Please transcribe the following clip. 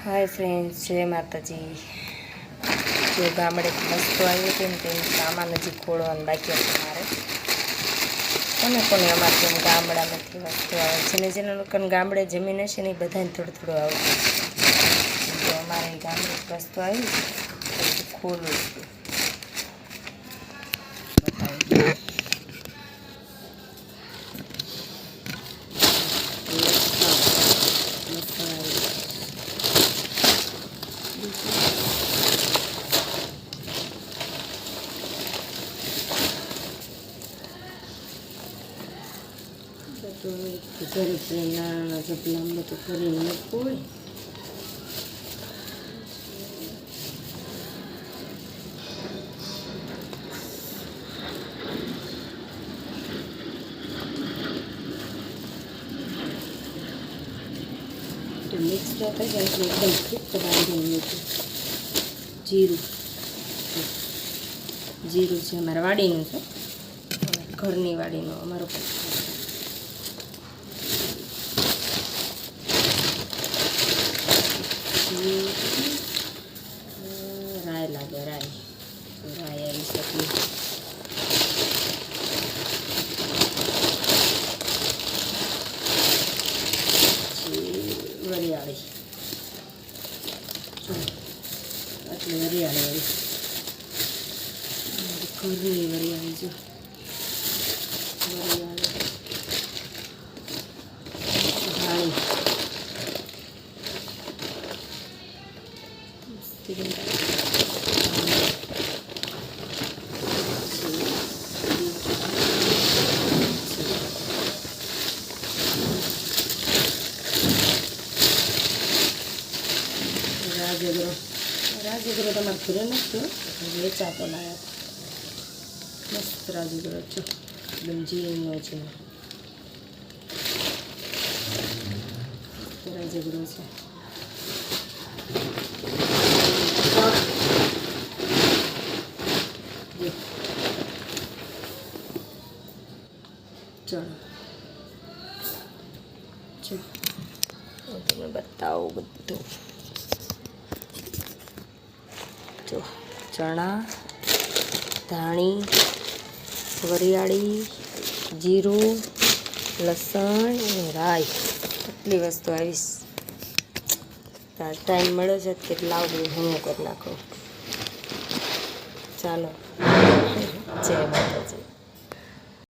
Hi friends, जय माताजी। जो गामड़े वस्तु आई थी ने तेनु सामान हजी खोलवानुं बाकी हतुं मारे। कोने कोने अमारे तेम गामडामांथी वस्तु आवे छे, जेने लोकोने गामडे जमीन हशे ने बधाने थोडुं थोडुं आवडे। तो अमारे गामडे वस्तु आई तो खोलवुं छे। तो घरे नाना झपला तो फरी मूकवू तो मिक्स करता जाए एकदम फिट बांधी मूकू। जीरु जीरु है अमरा वाड़ीनु छे, घरनी वाड़ीनु अमारो राय लागे राय राय आई सकती वरियाળી આટલી વરિયાળી આવી ઘરની વરિયાળી જો વરિયાળી ઢાળી राजगरो राजगरो तमारे घरे नथी वेचातो लाया मस्त राजगरो छो एकदम जीनो छे राजगरो छे। चलो जो तुम्हें बताओ बधु जो चना धाणी वरियाળી जीरु लसण राई आटली वस्तु आवीश। टाइम मळे छे के लाव हूँ कर नाखो। चलो जय माताजी।